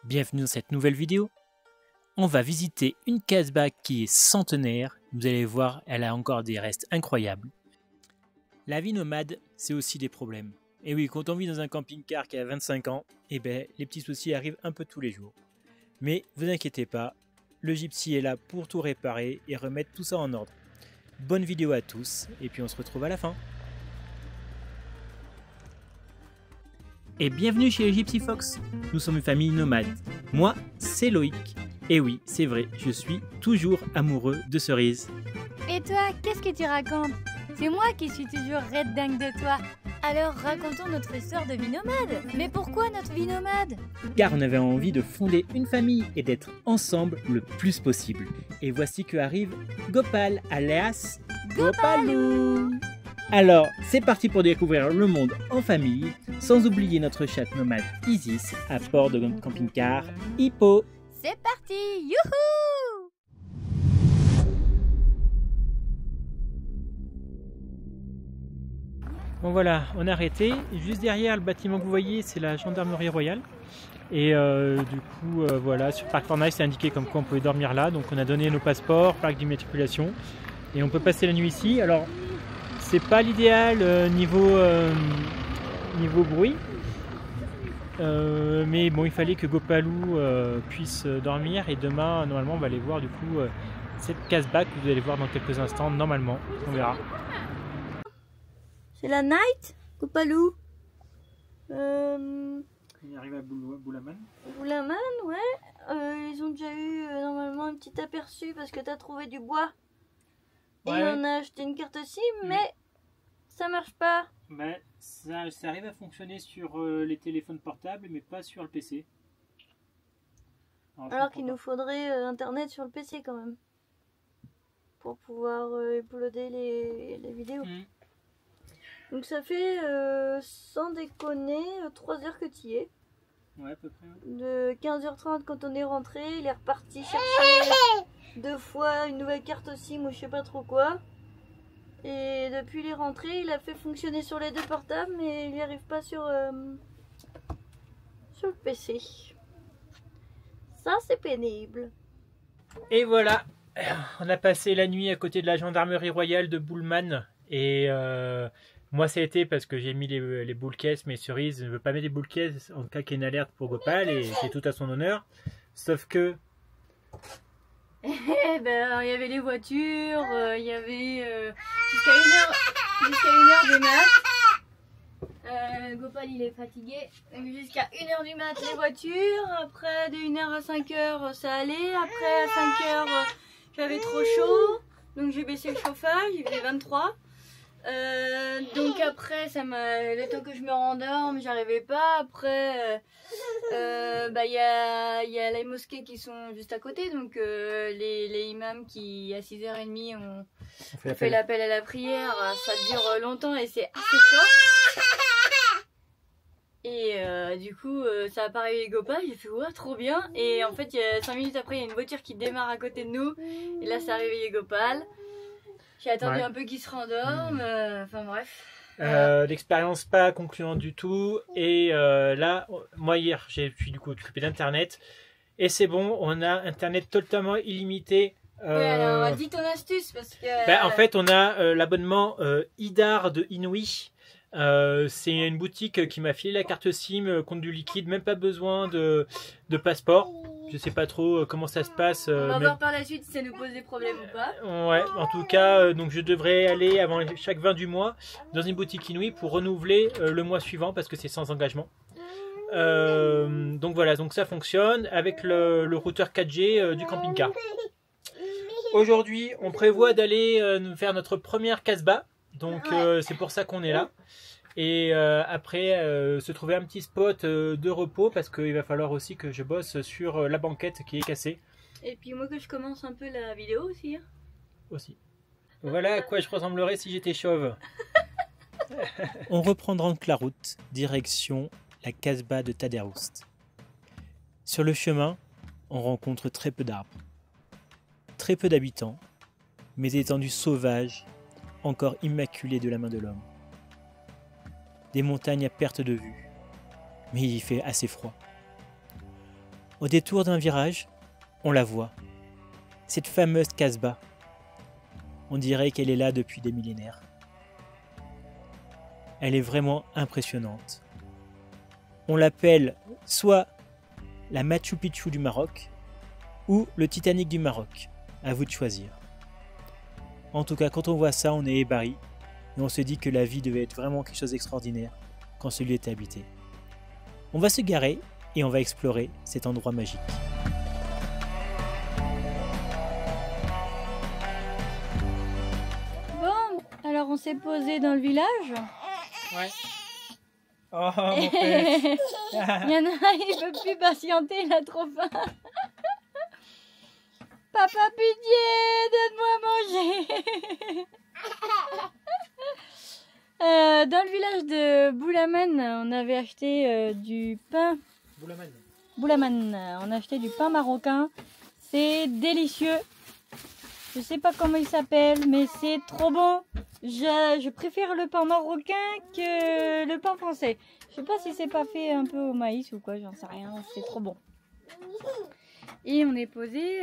Bienvenue dans cette nouvelle vidéo. On va visiter une casbah qui est centenaire. Vous allez voir, elle a encore des restes incroyables. La vie nomade, c'est aussi des problèmes. Et oui, quand on vit dans un camping-car qui a 25 ans, eh ben, les petits soucis arrivent un peu tous les jours. Mais vous inquiétez pas, le gypsy est là pour tout réparer et remettre tout ça en ordre. Bonne vidéo à tous, et puis on se retrouve à la fin. Et bienvenue chez les Gypsy Fox. Nous sommes une famille nomade. Moi, c'est Loïc. Et oui, c'est vrai, je suis toujours amoureux de Cerise. Et toi, qu'est-ce que tu racontes? C'est moi qui suis toujours red dingue de toi. Alors racontons notre histoire de vie nomade. Mais pourquoi notre vie nomade? Car on avait envie de fonder une famille et d'être ensemble le plus possible. Et voici que arrive Gopal, alias Gopalou. Alors, c'est parti pour découvrir le monde en famille, sans oublier notre chatte nomade Isis à bord de notre camping-car Hippo. C'est parti, youhou! Bon voilà, on a arrêté. Juste derrière le bâtiment que vous voyez, c'est la gendarmerie royale. Et du coup, voilà, sur Parc Fortnite, c'est indiqué comme quoi on pouvait dormir là. Donc on a donné nos passeports, plaque d'immatriculation. Et on peut passer la nuit ici. Alors, c'est pas l'idéal niveau bruit. Mais bon, il fallait que Gopalou puisse dormir. Et demain, normalement, on va aller voir du coup cette casbah que vous allez voir dans quelques instants. Normalement, on verra. C'est la night, Gopalou. Il arrive à Boulaman. Boulaman, ouais. Ils ont déjà eu normalement un petit aperçu parce que t'as trouvé du bois. Ouais. Et on a acheté une carte SIM, mais ça marche pas. Bah, ça arrive à fonctionner sur les téléphones portables, mais pas sur le PC. Alors qu'il nous faudrait internet sur le PC quand même. Pour pouvoir uploader les vidéos. Donc ça fait, sans déconner, 3 heures que tu y es. Ouais, à peu près. Ouais. De 15h30 quand on est rentré, il est reparti chercher 2 fois une nouvelle carte SIM ou je sais pas trop quoi. Et depuis il est rentré, il a fait fonctionner sur les 2 portables, mais il n'y arrive pas sur le PC. Ça c'est pénible. Et voilà, on a passé la nuit à côté de la gendarmerie royale de Boulman. Et moi ça a été parce que j'ai mis les boules caisses, mais Cerise ne veut pas mettre des boules caisses en cas qu'il y ait une alerte pour Gopal, et c'est tout à son honneur. Sauf que... ben, il y avait les voitures, il y avait jusqu'à 1h du mat. Gopal il est fatigué. Jusqu'à 1h du mat les voitures. Après de 1h à 5h ça allait. Après à 5h j'avais trop chaud. Donc j'ai baissé le chauffage, il faisait 23. Donc après le temps que je me rendorme j'arrivais pas. Après bah y a les mosquées qui sont juste à côté, donc les imams qui à 6h30 ont fait l'appel à la prière. Ça dure longtemps et c'est assez fort. Et du coup ça a pas réveillé Gopal, j'ai fait ouais trop bien. Et en fait 5 minutes après il y a une voiture qui démarre à côté de nous et là ça a réveillé Gopal. J'ai attendu un peu qu'il se rendorme, enfin bref. L'expérience pas concluante du tout. Et là, moi hier, j'ai suis du coup occupé d'internet. Et c'est bon, on a internet totalement illimité. Oui, alors dis ton astuce parce que... en fait, on a l'abonnement Idar de Inouï. C'est une boutique qui m'a filé la carte SIM contre du liquide, même pas besoin de passeport. Je sais pas trop comment ça se passe. On va voir par la suite si ça nous pose des problèmes ou pas. Ouais, en tout cas, donc je devrais aller avant chaque 20 du mois dans une boutique Inouï pour renouveler le mois suivant parce que c'est sans engagement. Donc voilà, donc ça fonctionne avec le routeur 4G du camping-car. Aujourd'hui, on prévoit d'aller faire notre première casbah, donc c'est pour ça qu'on est là. Et après se trouver un petit spot de repos parce qu'il va falloir aussi que je bosse sur la banquette qui est cassée. Et puis moi que je commence un peu la vidéo aussi. Aussi. Voilà à quoi je ressemblerais si j'étais chauve. On reprend donc la route, direction la casbah de Taderoust. Sur le chemin, on rencontre très peu d'arbres, très peu d'habitants, mais des étendues sauvages, encore immaculées de la main de l'homme. Des montagnes à perte de vue, mais il y fait assez froid. Au détour d'un virage, on la voit. Cette fameuse Casbah. On dirait qu'elle est là depuis des millénaires. Elle est vraiment impressionnante. On l'appelle soit la Machu Picchu du Maroc ou le Titanic du Maroc. À vous de choisir. En tout cas, quand on voit ça, on est ébahi et on se dit que la vie devait être vraiment quelque chose d'extraordinaire quand celui est habité. On va se garer et on va explorer cet endroit magique. Bon, alors on s'est posé dans le village. Ouais. Oh mon père. Il y en a un, il peut plus patienter, il a trop faim. Papa, pitié, donne-moi à manger. Dans le village de Boulaman, on avait acheté du pain. Boulaman, on a acheté du pain marocain. C'est délicieux. Je sais pas comment il s'appelle, mais c'est trop bon. Je préfère le pain marocain que le pain français. Je sais pas si c'est pas fait un peu au maïs ou quoi, j'en sais rien. C'est trop bon. Et on est posé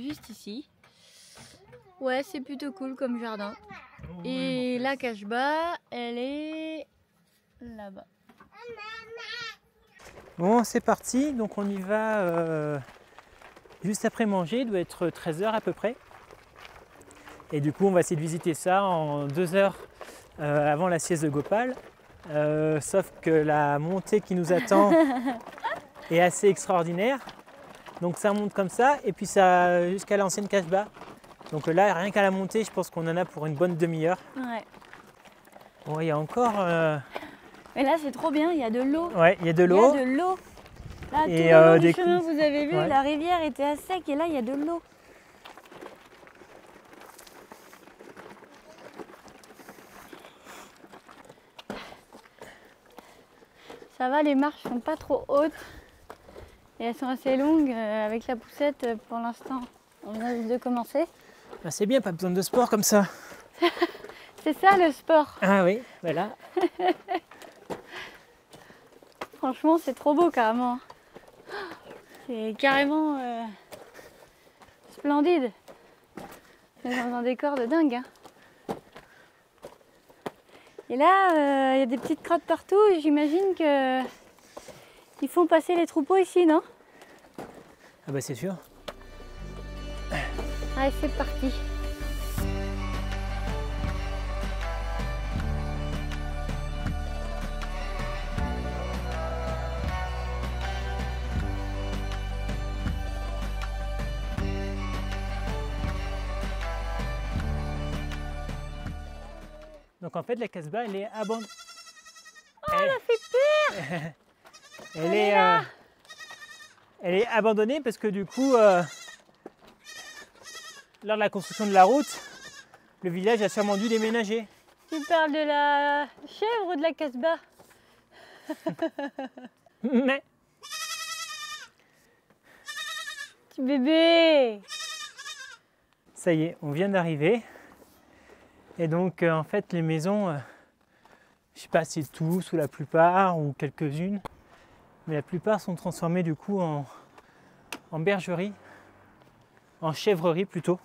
juste ici. Ouais, c'est plutôt cool comme jardin. Et la Casbah, elle est là-bas. Bon, c'est parti. Donc on y va juste après manger. Il doit être 13 h à peu près. Et du coup, on va essayer de visiter ça en 2 heures avant la sieste de Gopal. Sauf que la montée qui nous attend est assez extraordinaire. Donc ça monte comme ça et puis ça jusqu'à l'ancienne Casbah. Donc là, rien qu'à la montée, je pense qu'on en a pour une bonne demi-heure. Ouais. Bon, il y a encore... Et là, c'est trop bien, il y a de l'eau. Ouais, il y a de l'eau. Il y a de l'eau. Là, tout Et, le long des du chemin, vous avez vu, ouais. la rivière était à sec et là, il y a de l'eau. Ça va, les marches sont pas trop hautes. Et elles sont assez longues avec la poussette pour l'instant. On vient juste de commencer. Ah, c'est bien, pas besoin de sport comme ça. C'est ça le sport. Ah oui, voilà. Franchement, c'est trop beau carrément. C'est carrément splendide. C'est dans un décor de dingue. Hein. Et là, il y a des petites crottes partout et j'imagine que ils font passer les troupeaux ici, non? Ah bah c'est sûr. Allez, c'est parti. Donc en fait, la Casbah, elle est abandonnée. Oh, elle a fait peur. Elle est abandonnée parce que du coup, lors de la construction de la route, le village a sûrement dû déménager. Tu parles de la chèvre ou de la Casbah? Mais Petit bébé. ça y est, on vient d'arriver. Et donc en fait, les maisons, je sais pas si c'est tous ou la plupart ou quelques-unes, mais la plupart sont transformées du coup en bergerie, en chèvrerie plutôt.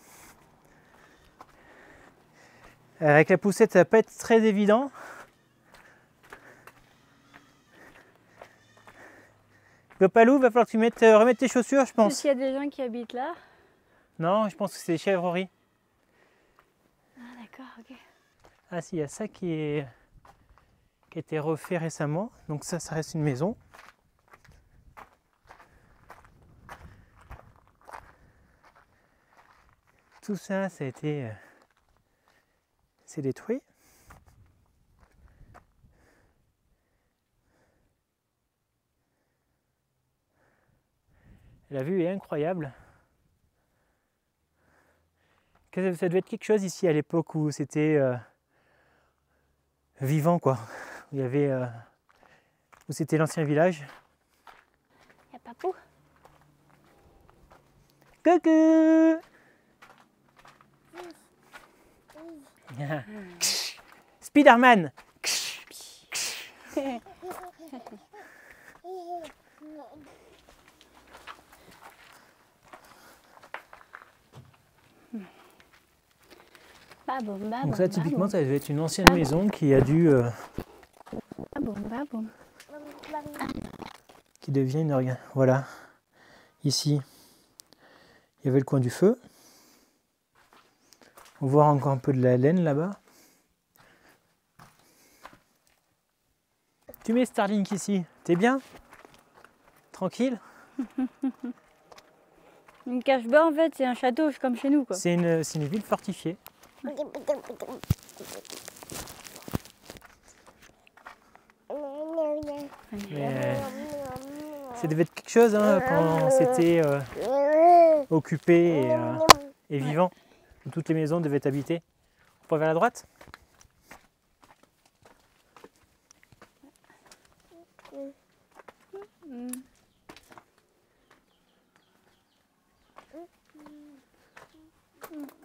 Avec la poussette, ça va pas être très évident. Gopalou, va falloir que tu remettes tes chaussures, je pense. Est-ce qu'il y a des gens qui habitent là? Non, je pense que c'est des chèvreries. Ah d'accord, ok. Ah si, il y a ça qui a été refait récemment. Donc ça reste une maison. Tout ça, ça a été... c'est détruit. La vue est incroyable. Ça devait être quelque chose ici à l'époque où c'était vivant, quoi. Il y avait, où c'était l'ancien village. Il y a Papou. Coucou. Spider-Man. Donc ça, typiquement, ça devait être une ancienne maison qui a dû... qui devient une... Regarde, voilà. Ici, il y avait le coin du feu. On voit encore un peu de la laine là-bas. Tu mets Starlink ici, t'es bien? Tranquille? Une cache-bas, en fait, c'est un château comme chez nous, quoi. C'est une ville fortifiée. Ça devait être quelque chose hein, quand c'était occupé et vivant. Où toutes les maisons devaient être habitées. On peut vers la droite?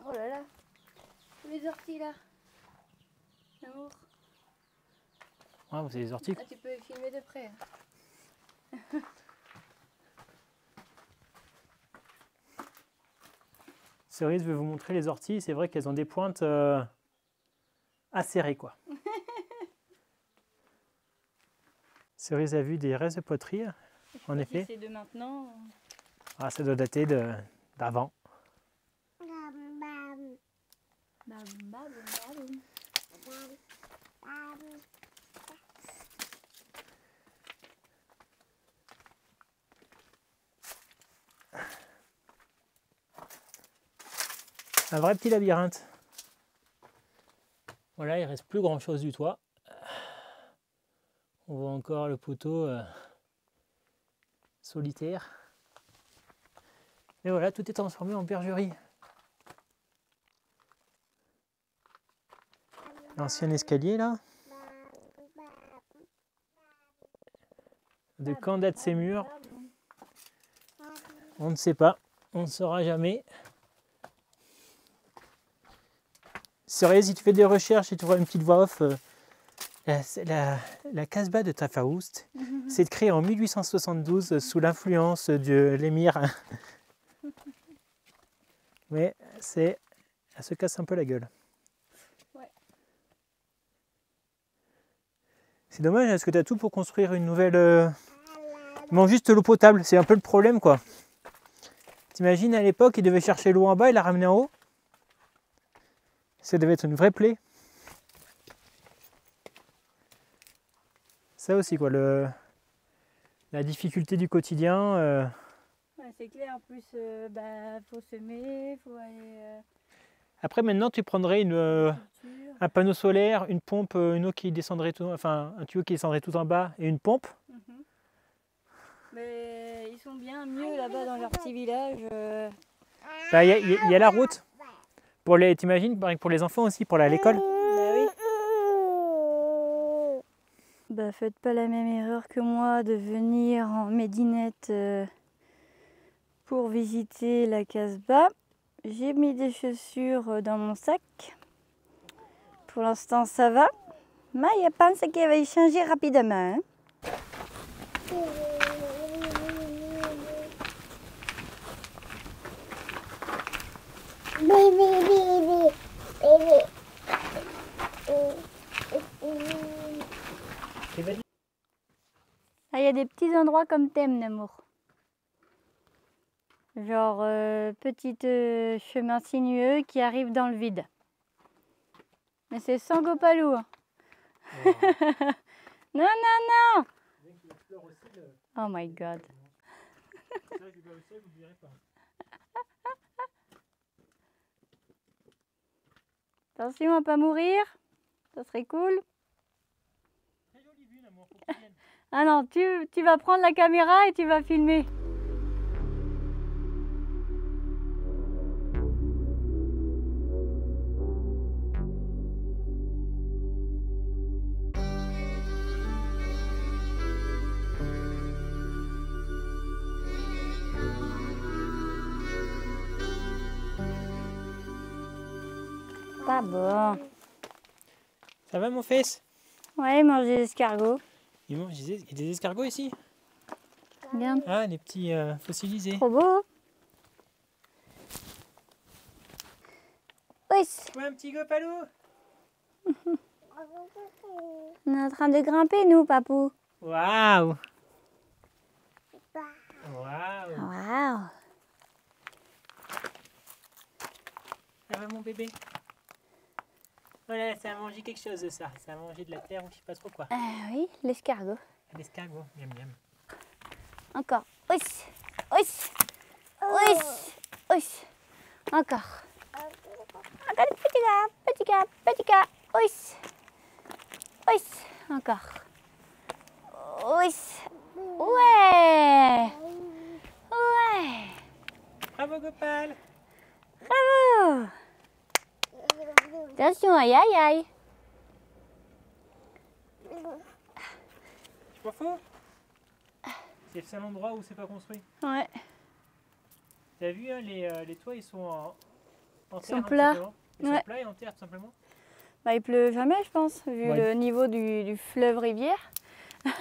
Oh là là, les orties là. L'amour. Ouais, c'est les orties. Ah, tu peux filmer de près. Cerise veut vous montrer les orties. C'est vrai qu'elles ont des pointes acérées, quoi. Cerise a vu des restes de poterie, en effet. C'est de maintenant. Ah, ça doit dater d'avant. Un vrai petit labyrinthe. Voilà, il reste plus grand chose du toit. On voit encore le poteau solitaire. Et voilà, tout est transformé en bergerie. L'ancien escalier là. De quand datent ces murs? On ne sait pas, on ne saura jamais. Cerise, si tu fais des recherches et tu vois une petite voix off, la Casbah de Tafaoust, c'est créé en 1872 sous l'influence de l'émir. Mais elle se casse un peu la gueule. Ouais. C'est dommage parce que tu as tout pour construire une nouvelle... Il manque juste l'eau potable, c'est un peu le problème quoi. T'imagines à l'époque, il devait chercher l'eau en bas et la ramener en haut. Ça devait être une vraie plaie. Ça aussi quoi, la difficulté du quotidien. Ouais, c'est clair, en plus, faut semer, faut aller... Après maintenant tu prendrais un panneau solaire, une pompe, une eau qui descendrait tout, enfin un tuyau qui descendrait tout en bas et une pompe. Mais ils sont bien mieux là-bas dans leur petit village. Bah, y a la route. T'imagines, pour les enfants aussi, pour aller à l'école. Bah oui. Bah faites pas la même erreur que moi de venir en médinette pour visiter la Casbah. J'ai mis des chaussures dans mon sac. Pour l'instant ça va. Mais je pense qu'elle va y changer rapidement. Hein. Ah, il y a des petits endroits comme thème, Namour. Genre petit chemin sinueux qui arrive dans le vide. Mais c'est sans gopalou. Hein. Oh. Non, non, non. Oh my god. Attention à pas mourir. Ça serait cool. Ah non, tu vas prendre la caméra et tu vas filmer. Pas bon. Ça va mon fils? Ouais, il mange des escargots. Il y a des escargots ici? Bien. Ah, les petits fossilisés. Trop beau. Oui, Oui. Ouais, un petit gopalo. On est en train de grimper, nous, papou. Waouh. Waouh. Waouh. Ça va mon bébé? Voilà, ça a mangé quelque chose de ça. Ça a mangé de la terre ou je sais pas trop quoi. Oui, l'escargot. L'escargot, miam miam. Encore. Oui. Oui. Oui. Oui. Encore. Encore petit gars, petit gars, petit gars. Oui. Oui. Encore. Oui. Ouais. Ouais. Bravo Gopal. Bravo. Attention, aïe aïe aïe. Je m'en fous. C'est le seul endroit où c'est pas construit. Ouais. T'as vu, hein, les toits ils sont en terre. Sont plats. Ils sont Ouais. plats et en terre tout simplement. Bah, il pleut jamais, je pense, vu Ouais. le niveau du fleuve rivière. Il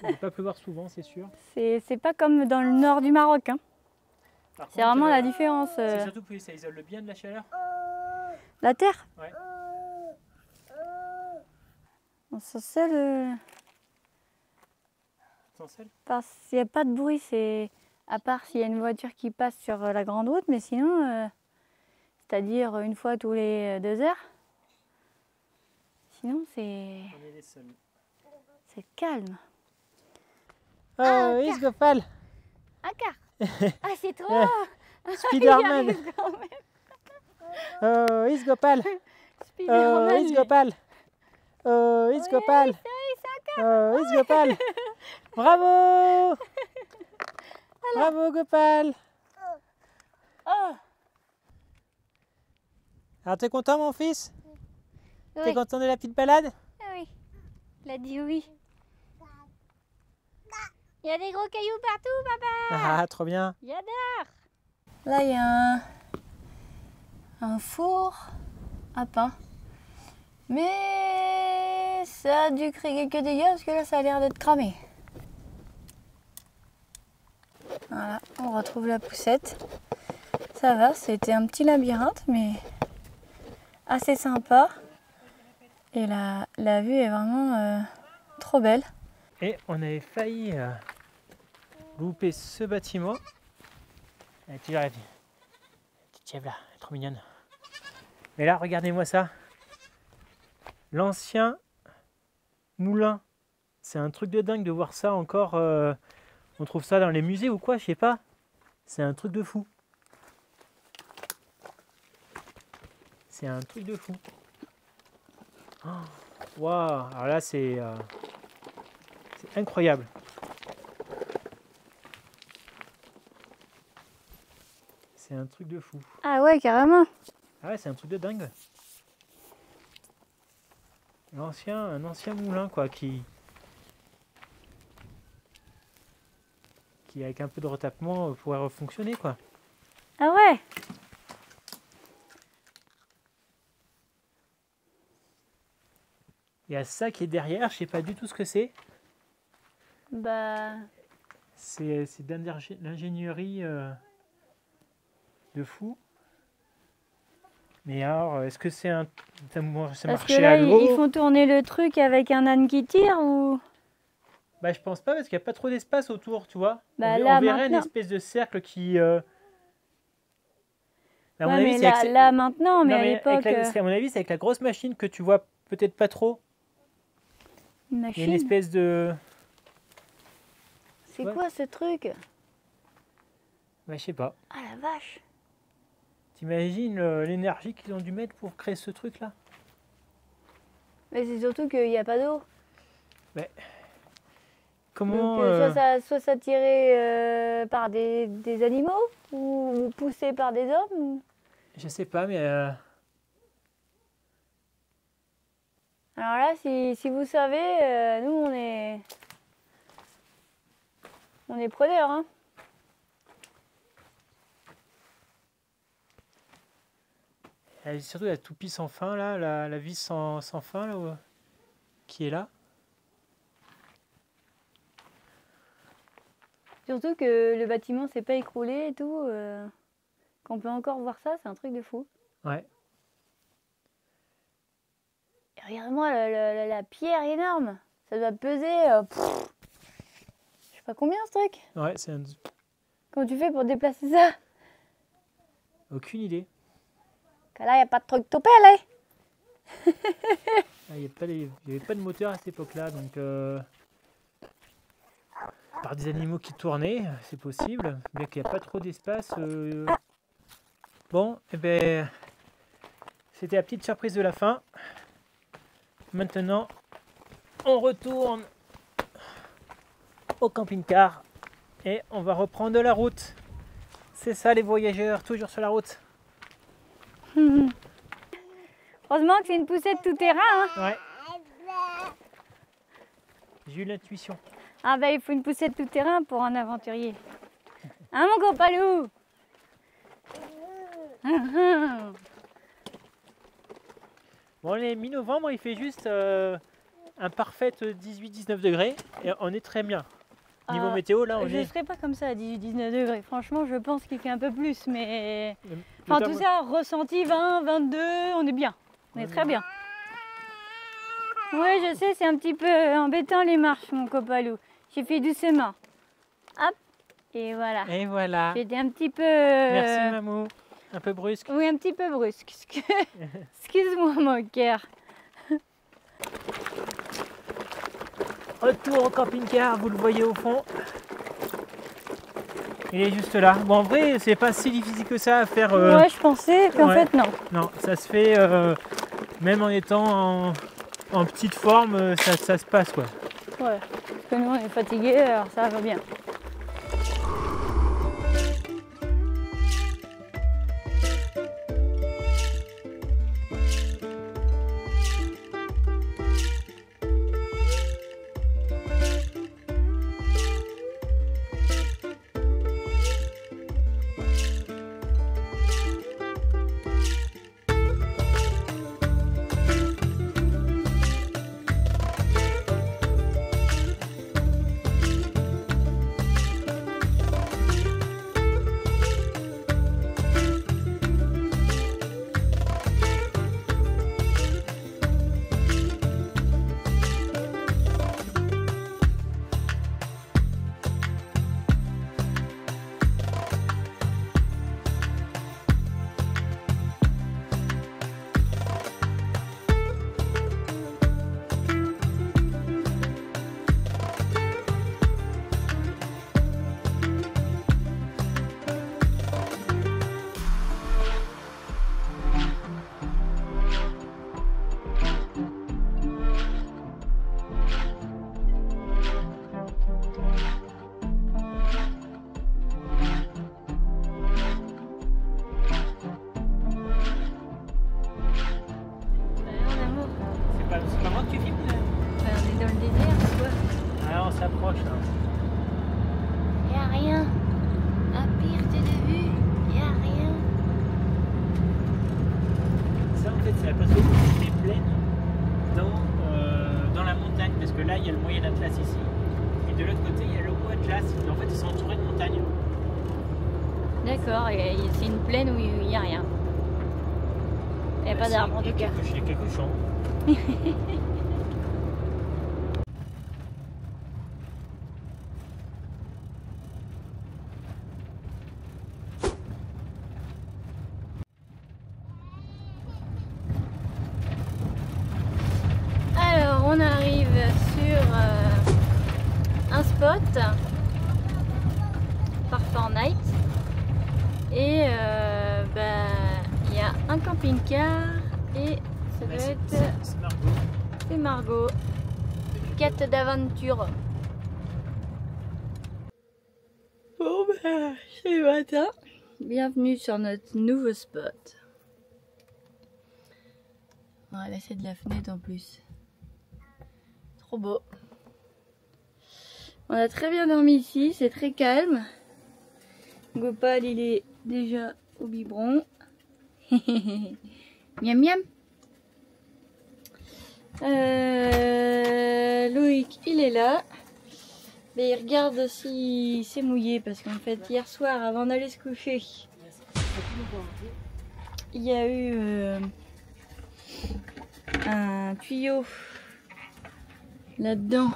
ne va pas pleuvoir souvent, c'est sûr. C'est pas comme dans le nord du Maroc. Hein. Par C'est contre, vraiment la différence. c'est surtout que ça isole bien de la chaleur. La terre. Ouais. On s'en seul. Sans sel. Parce qu'il n'y a pas de bruit, c'est à part s'il y a une voiture qui passe sur la grande route, mais sinon, c'est-à-dire une fois tous les 2 heures. Sinon, On est les seuls. c'est calme. Oh, oui, Gopal. Encore. Ah, c'est trop. Spiderman. Oh, is Gopal. Oh, is Gopal. Oh, is Gopal. Oh, is Gopal. Bravo. Bravo Gopal. Oh. Alors t'es content mon fils? T'es Oui. content de la petite balade? Oui. Il a dit oui. Il y a des gros cailloux partout, papa. Ah, trop bien. J'adore. Là, il y a un four à pain. Mais ça a dû créer quelques dégâts parce que là, ça a l'air d'être cramé. Voilà, on retrouve la poussette. Ça va, c'était un petit labyrinthe, mais assez sympa. Et la vue est vraiment trop belle. Et on avait failli louper ce bâtiment. Et tu verras, petite chèvre là, elle est trop mignonne. Mais là, regardez-moi ça. L'ancien moulin. C'est un truc de dingue de voir ça encore. On trouve ça dans les musées ou quoi, je sais pas. C'est un truc de fou. C'est un truc de fou. Waouh! Alors là, c'est incroyable. C'est un truc de fou. Ah ouais, carrément. Ah ouais, c'est un truc de dingue. Un ancien moulin quoi, qui avec un peu de retapement pourrait refonctionner quoi. Ah ouais. Il y a ça qui est derrière, je sais pas du tout ce que c'est. Bah. C'est de l'ingénierie de fou. Mais alors, est-ce que c'est un... ça Parce que marchait là, à l'eau? ils font tourner le truc avec un âne qui tire ou... Bah je pense pas parce qu'il n'y a pas trop d'espace autour, tu vois. Bah, on là, verrait une maintenant. espèce de cercle qui... À mon Ouais, avis, mais c'est là maintenant, mais Non, à mais l'époque... à mon avis, c'est avec la grosse machine que tu vois peut-être pas trop. Une Il y a machine. une espèce de... C'est Ouais. quoi ce truc? Bah je sais pas. Ah la vache. T'imagines l'énergie qu'ils ont dû mettre pour créer ce truc-là? Mais c'est surtout qu'il n'y a pas d'eau. Comment... Donc soit ça tiré par des animaux ou poussé par des hommes. Je sais pas, mais... Alors là, si vous savez, nous on est preneurs. Hein. surtout la toupie sans fin, là, la vis sans fin, là, qui est là. Surtout que le bâtiment s'est pas écroulé et tout. Qu'on peut encore voir ça, c'est un truc de fou. Ouais. Regarde-moi la pierre énorme. Ça doit peser... je sais pas combien ce truc. Ouais, c'est un... Comment tu fais pour déplacer ça? Aucune idée. Là, il n'y a pas de truc topé, là. Il n'y avait pas de moteur à cette époque-là, donc par des animaux qui tournaient, c'est possible, bien qu'il n'y a pas trop d'espace. Bon, et ben, c'était la petite surprise de la fin. Maintenant, on retourne au camping-car et on va reprendre la route. C'est ça les voyageurs, toujours sur la route. Heureusement que c'est une poussette tout-terrain. Hein. Ouais. J'ai eu l'intuition. Ah bah il faut une poussette tout-terrain pour un aventurier. Hein mon compalou? Bon, on est mi-novembre, il fait juste un parfait 18-19 degrés et on est très bien. Niveau météo, là, on je est... ne serai pas comme ça à 18-19 degrés. Franchement, je pense qu'il fait un peu plus, mais... Le Enfin, tout ça, ressenti 20, 22, on est bien. On est très bien. Oui, je sais, c'est un petit peu embêtant les marches, mon copalou. J'ai fait doucement. Hop, et voilà. Et voilà. J'étais un petit peu... Merci, Mamou. Un peu brusque. Oui, un petit peu brusque. Excuse-moi, mon cœur. Retour au camping-car, vous le voyez au fond. Il est juste là. Bon, en vrai, c'est pas si difficile que ça à faire. Ouais, je pensais, puis en fait, non. Non, ça se fait même en étant en petite forme, ça se passe quoi. Ouais, parce que nous, on est fatigués, alors ça va bien. s'approche. Hein. Y a rien. À perte de vue, y a rien. Ça en fait c'est la place où je mets pleine dans la montagne parce que là il y a le moyen Atlas ici et de l'autre côté il y a le haut Atlas. Et en fait ils sont entourés de montagnes. D'accord, c'est une plaine où il n'y a rien. Il n'y a pas d'arbres en tout cas. Il y a quelques champs. Alors on arrive sur un spot parfait en night et il y a un camping-car et ça doit être... C'est Margot. C'est Margot. Quête d'aventure. Bon ben, c'est le matin. Bienvenue sur notre nouveau spot. Voilà, c'est de la fenêtre en plus. Trop beau. On a très bien dormi ici, c'est très calme. Gopal, il est déjà au biberon. Miam miam. Loïc, il est là. Mais il regarde si c'est mouillé parce qu'en fait, hier soir, avant d'aller se coucher, il y a eu un tuyau là-dedans.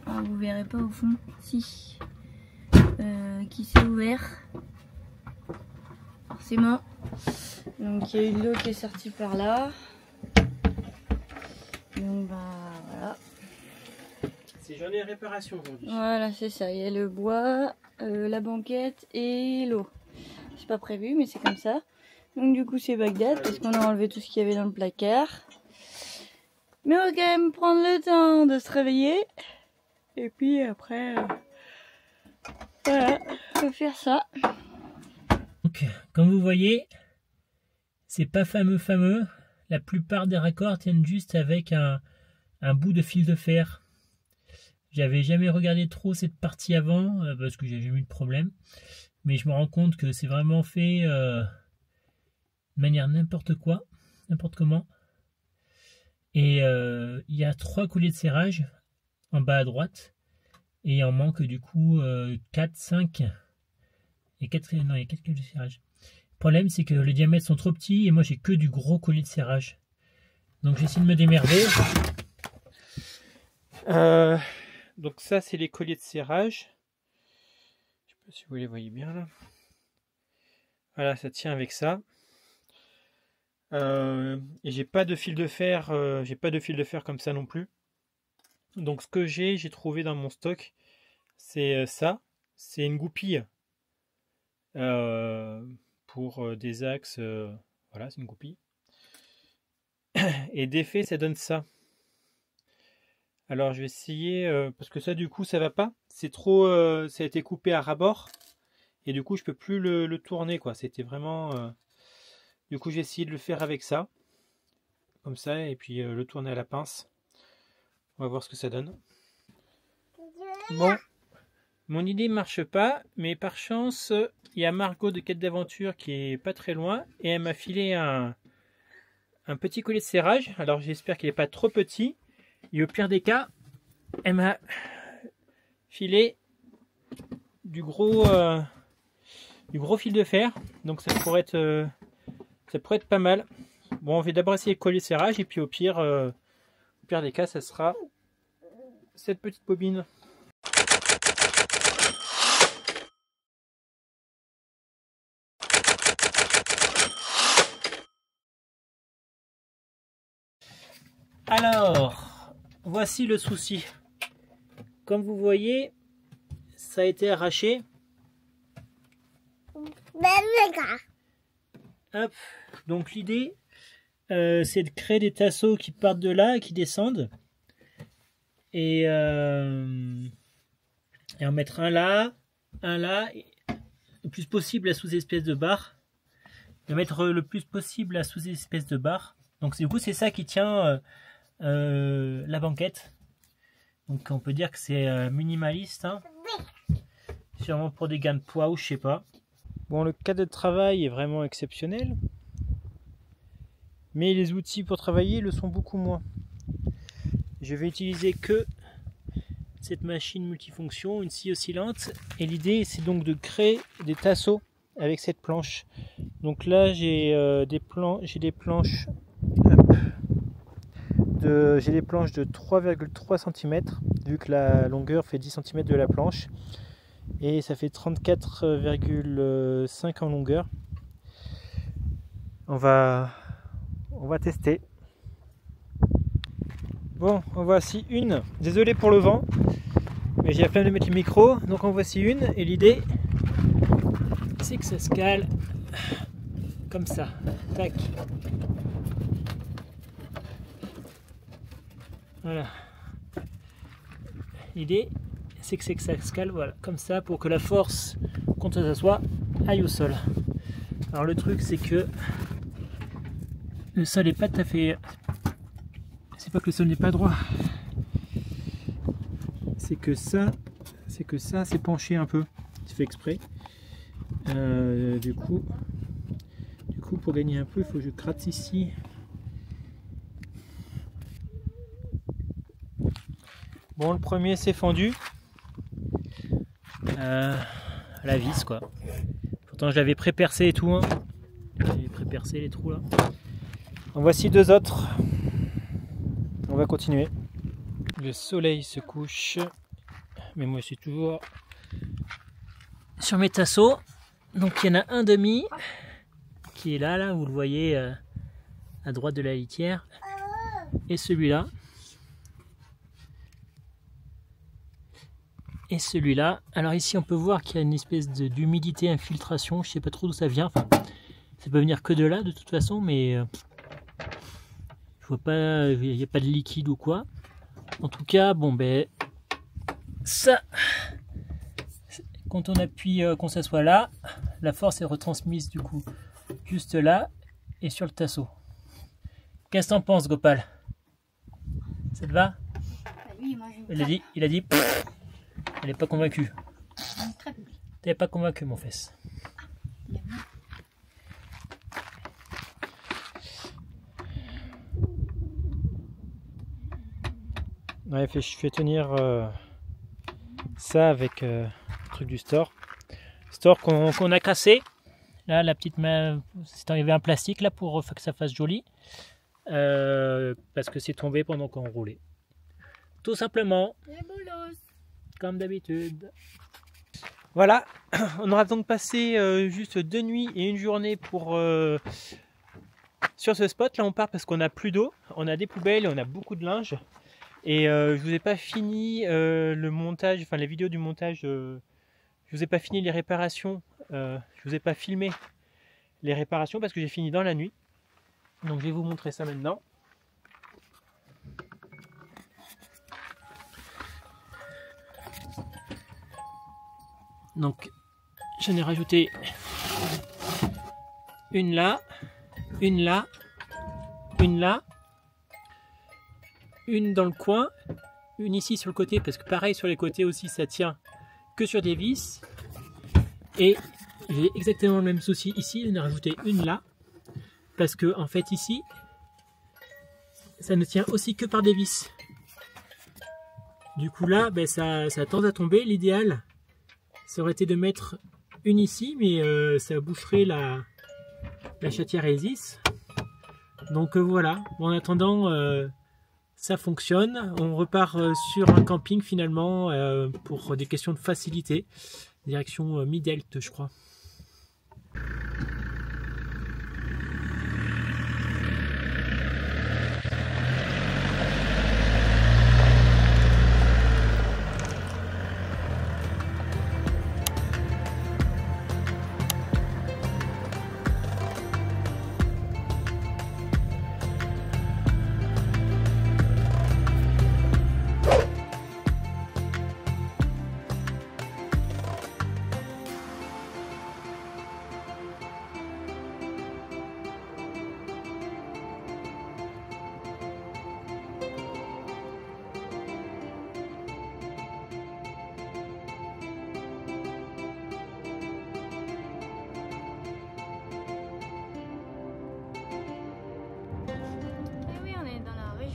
Ah, vous verrez pas au fond, si, qui s'est ouvert. Forcément. Donc il y a eu de l'eau qui est sortie par là. Donc bah voilà. C'est journée de réparation aujourd'hui. Voilà, c'est ça. Il y a le bois, la banquette et l'eau. C'est pas prévu, mais c'est comme ça. Donc du coup c'est Bagdad parce qu'on a enlevé tout ce qu'il y avait dans le placard. Mais on va quand même prendre le temps de se réveiller. Et puis après, voilà, on va faire ça. Donc, comme vous voyez, c'est pas fameux. La plupart des raccords tiennent juste avec un bout de fil de fer. J'avais jamais regardé trop cette partie avant parce que j'ai jamais eu de problème. Mais je me rends compte que c'est vraiment fait de manière n'importe comment. Et il y a 3 colliers de serrage en bas à droite. Et il en manque du coup 4, 5 et 4. Non, il y a 4 colliers de serrage. Le problème, c'est que les diamètres sont trop petits et moi j'ai que du gros collier de serrage. Donc j'essaie de me démerder. Donc ça, c'est les colliers de serrage. Je sais pas si vous les voyez bien là. Voilà, ça tient avec ça. Et j'ai pas de fil de fer. J'ai pas de fil de fer comme ça non plus. Donc ce que j'ai trouvé dans mon stock, c'est ça. C'est une goupille pour des axes. Voilà, c'est une goupille. Et d'effet, ça donne ça. Alors je vais essayer parce que ça du coup ça va pas. C'est trop. Ça a été coupé à ras-bord et du coup je peux plus le tourner quoi. C'était vraiment. Du coup j'ai essayé de le faire avec ça, comme ça, et puis le tourner à la pince. On va voir ce que ça donne. Bon, mon idée marche pas, mais par chance, il y a Margot de Quête d'Aventure qui est pas très loin, et elle m'a filé un petit collier de serrage. Alors j'espère qu'il n'est pas trop petit, et au pire des cas, elle m'a filé du gros fil de fer, donc ça pourrait être pas mal. Bon, on va d'abord essayer le collier de serrage, et puis au pire des cas, ça sera cette petite bobine. Alors, voici le souci. Comme vous voyez, ça a été arraché. Hop. Donc l'idée, c'est de créer des tasseaux qui partent de là et qui descendent. Et en mettre un là, et le plus possible à sous-espèce de barre. De mettre le plus possible à sous-espèce de barre. Donc du coup, c'est ça qui tient la banquette. Donc on peut dire que c'est minimaliste. Hein. Sûrement pour des gains de poids ou je sais pas. Bon, le cadre de travail est vraiment exceptionnel. Mais les outils pour travailler le sont beaucoup moins. Je vais utiliser que cette machine multifonction, une scie oscillante. Et l'idée, c'est donc de créer des tasseaux avec cette planche. Donc là, j'ai des planches de 3,3 cm, vu que la longueur fait 10 cm de la planche. Et ça fait 34,5 en longueur. On va tester. Bon, en voici une. Désolé pour le vent, mais j'ai la flemme de mettre le micro. Donc en voici une. Et l'idée, c'est que ça se cale comme ça. Tac. Voilà. L'idée, c'est que ça se cale, voilà, comme ça, pour que la force, quand ça s'assoit, aille au sol. Alors le truc, c'est que le sol n'est pas tout à fait... C'est pas que le sol n'est pas droit. C'est que ça c'est penché un peu. C'est fait exprès. Du coup, pour gagner un peu, il faut que je gratte ici. Bon, le premier s'est fendu. La vis, quoi. Pourtant, je l'avais pré-percé et tout. Hein. J'avais pré-percé les trous là. En voici deux autres. On va continuer. Le soleil se couche, mais moi je suis toujours sur mes tasseaux. Donc il y en a un demi qui est là, vous le voyez à droite de la litière, et celui-là. Et celui-là. Alors ici on peut voir qu'il y a une espèce d'humidité, infiltration, je sais pas trop d'où ça vient. Enfin, ça peut venir que de là de toute façon, mais je vois pas, il n'y a pas de liquide ou quoi. En tout cas, bon ben ça, quand on appuie, qu'on s'assoit là, la force est retransmise du coup juste là et sur le tasseau. Qu'est-ce que t'en penses, Gopal? Ça te va? Oui, moi il a dit pff, elle n'est pas convaincue. T'es pas convaincu, mon fils. Ouais, je fais tenir ça avec le truc du store qu'on a cassé. Là, la petite main, il y avait un plastique là pour que ça fasse joli, parce que c'est tombé pendant qu'on roulait. Tout simplement, comme d'habitude. Voilà, on aura donc passé juste 2 nuits et 1 journée pour sur ce spot. Là, on part parce qu'on n'a plus d'eau, on a des poubelles et on a beaucoup de linge. Et je vous ai pas fini le montage, enfin les vidéos du montage, je vous ai pas fini les réparations, je vous ai pas filmé les réparations parce que j'ai fini dans la nuit. Donc je vais vous montrer ça maintenant. Donc j'en ai rajouté une là, une là, une là, une dans le coin, une ici sur le côté, parce que pareil sur les côtés aussi ça tient que sur des vis. Et j'ai exactement le même souci ici, j'en ai rajouté une là, parce que en fait ici ça ne tient aussi que par des vis. Du coup là ben, ça tend à tomber. L'idéal ça aurait été de mettre une ici, mais ça boucherait la chatière Isis. Donc voilà, en attendant ça fonctionne. On repart sur un camping finalement pour des questions de facilité. Direction Midelt, je crois.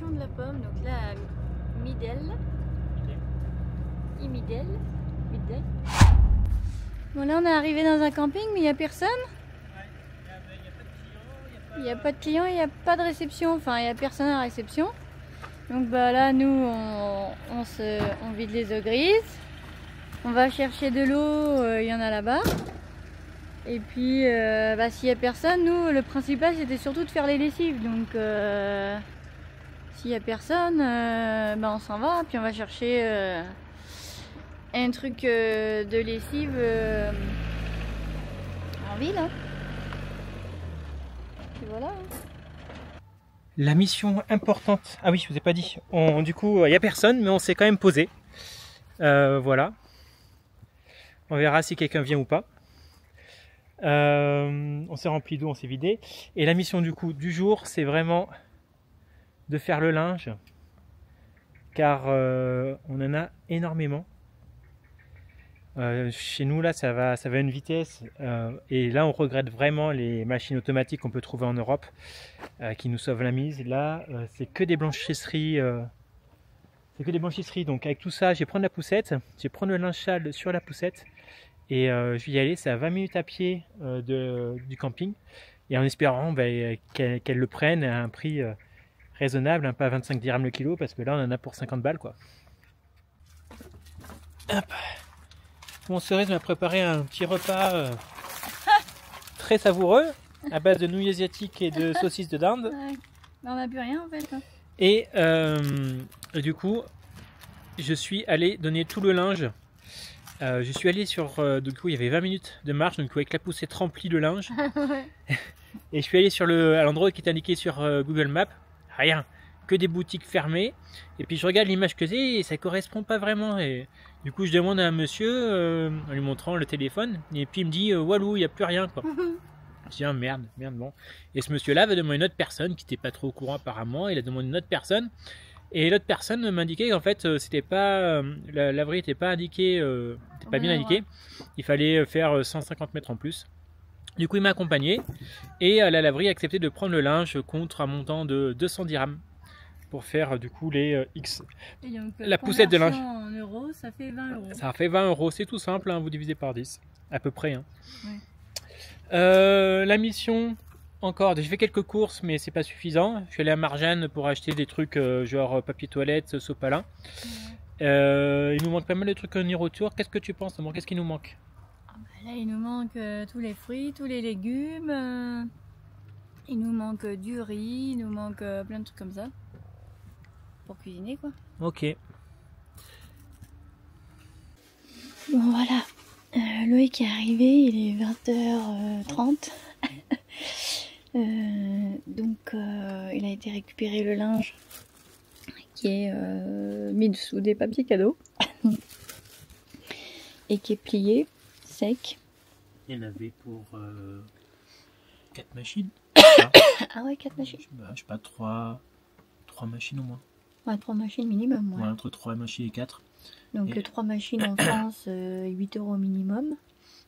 De la pomme, donc là à Midel. Bon là on est arrivé dans un camping mais il n'y a personne. Il n'y a pas de clients, il n'y a pas de réception, enfin il n'y a personne à la réception. Donc bah là nous on vide les eaux grises. On va chercher de l'eau, il y en a là-bas. Et puis bah, s'il n'y a personne, nous le principal c'était surtout de faire les lessives. Donc s'il n'y a personne, ben on s'en va, puis on va chercher un truc de lessive en ville. Hein. Et voilà. Hein. La mission importante, ah oui je vous ai pas dit, du coup il n'y a personne mais on s'est quand même posé. Voilà. On verra si quelqu'un vient ou pas. On s'est rempli d'eau, on s'est vidé. Et la mission du coup du jour c'est vraiment de faire le linge, car on en a énormément. Chez nous là ça va à une vitesse et là on regrette vraiment les machines automatiques qu'on peut trouver en Europe qui nous sauvent la mise. Là c'est que des blanchisseries, donc avec tout ça je vais prendre la poussette, je vais prendre le linge sale sur la poussette et je vais y aller. C'est à 20 minutes à pied du camping. et en espérant qu'elle le prenne à un prix raisonnable, pas à 25 dirhams le kilo, parce que là on en a pour 50 balles quoi. Hop. Mon cerise m'a préparé un petit repas très savoureux à base de nouilles asiatiques et de saucisses de dinde. Ouais. On n'a plus rien en fait. Et du coup, je suis allé donner tout le linge. Je suis allé sur. Du coup, il y avait 20 minutes de marche, donc avec la poussette remplie de linge. Et je suis allé à l'endroit qui est indiqué sur Google Maps. Rien, que des boutiques fermées. Et puis je regarde l'image que j'ai et ça correspond pas vraiment. Et du coup, je demande à un monsieur en lui montrant le téléphone. Et puis il me dit Walou, il n'y a plus rien quoi. Je dis merde, bon. Et ce monsieur-là va demander une autre personne qui n'était pas trop au courant apparemment. Il a demandé une autre personne. Et l'autre personne m'indiquait qu'en fait, c'était pas l'abri n'était pas indiqué, n'était pas bien indiqué. Ouais. Il fallait faire 150 mètres en plus. Du coup, il m'a accompagné et la laverie a accepté de prendre le linge contre un montant de 200 dirhams pour faire du coup les X. Et donc, la poussette de linge. En euros, ça fait 20 euros. Ça fait 20 euros, c'est tout simple, hein, vous divisez par 10, à peu près. Hein. Ouais. La mission. Encore, j'ai fait quelques courses, mais c'est pas suffisant. Je suis allé à Marjane pour acheter des trucs genre papier toilette, sopalin. Ouais. Il nous manque pas mal de trucs au retour. Qu'est-ce que tu penses, maman? Qu'est-ce qu'il nous manque? Là, il nous manque tous les fruits, tous les légumes. Il nous manque du riz, il nous manque plein de trucs comme ça. Pour cuisiner, quoi. Ok. Bon, voilà. Loïc est arrivé, il est 20h30. Donc il a été récupérer le linge qui est mis dessous des papiers cadeaux et qui est plié, sec. Il y en avait pour 4 machines. Ah ouais, 4 machines. Je sais pas, 3 machines au moins. Ouais, 3 machines minimum. Ouais. Ouais, entre 3 machines et 4. Donc 3 machines en France, 8 euros minimum.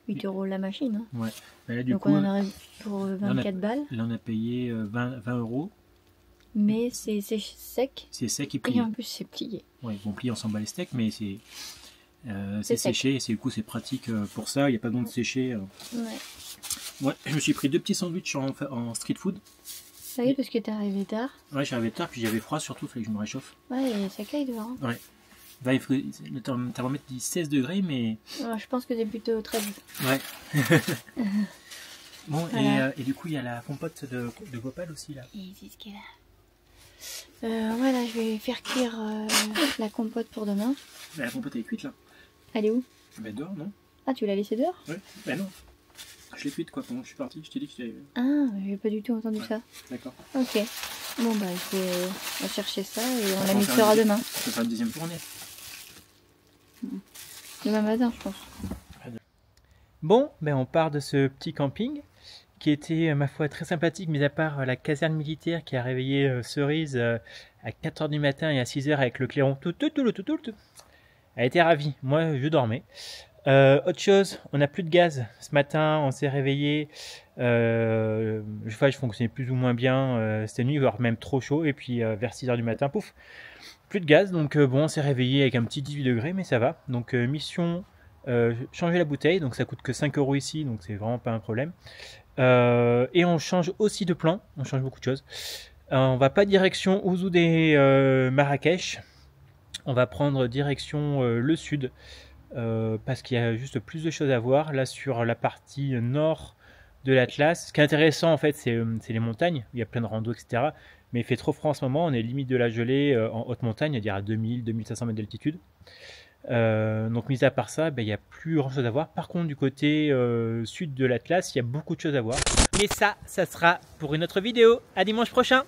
8 euros la machine. Hein. Ouais. Là, du donc coup, on en a pour 24 balles. Là on a payé 20 euros. Mais c'est sec. C'est sec et plié. Et en plus c'est plié. Ouais, ils vont plier, on s'emballe les steaks, mais c'est séché. Et du coup c'est pratique pour ça, il n'y a pas besoin de sécher. Ouais, je me suis pris 2 petits sandwichs en street food. Ça y est, parce que t'es arrivé tard. Ouais, je suis arrivé tard, puis j'avais froid surtout, il fallait que je me réchauffe. Ouais, et ça caille dehors. Hein. Ouais. Bah, le thermomètre dit 16 degrés, mais... Ouais, je pense que c'est plutôt 13. Ouais. Bon, voilà. Et du coup, il y a la compote de Gopal aussi, là. Et c'est ce qu'elle a. Voilà, je vais faire cuire la compote pour demain. Bah, la compote est cuite, là. Elle est où? Bah, dehors, non? Ah, tu l'as laissée dehors? Ouais, bah non. Je l'ai cuite, quoi, pendant que je suis parti. Je t'ai dit que j'avais... Ah, j'ai pas du tout entendu ça. D'accord. Ok. Bon, bah, il faut chercher ça et on la mixera demain. Je peux faire une deuxième tournée. Demain matin, je pense. Bon, ben on part de ce petit camping qui était, ma foi, très sympathique, mis à part la caserne militaire qui a réveillé Cerise à 4h du matin et à 6h avec le clairon. Elle était ravie. Moi, je dormais. Autre chose, on n'a plus de gaz. Ce matin, on s'est réveillé. Je fonctionnais plus ou moins bien. C'était nuit, voire même trop chaud. Et puis, vers 6h du matin, pouf, plus de gaz. Donc, bon, on s'est réveillé avec un petit 18 degrés, mais ça va. Donc, mission, changer la bouteille. Donc, ça coûte que 5 € ici. Donc, c'est vraiment pas un problème. Et on change aussi de plan. On change beaucoup de choses. On va pas direction Ouzoud et Marrakech. On va prendre direction le sud. Parce qu'il y a juste plus de choses à voir là sur la partie nord de l'Atlas. Ce qui est intéressant en fait c'est les montagnes, il y a plein de randos etc, mais il fait trop froid en ce moment, on est limite de la gelée en haute montagne, c'est-à-dire à 2000-2500 mètres d'altitude. Donc mis à part ça, il n'y a plus grand chose à voir. Par contre du côté sud de l'Atlas, il y a beaucoup de choses à voir, mais ça sera pour une autre vidéo. À dimanche prochain.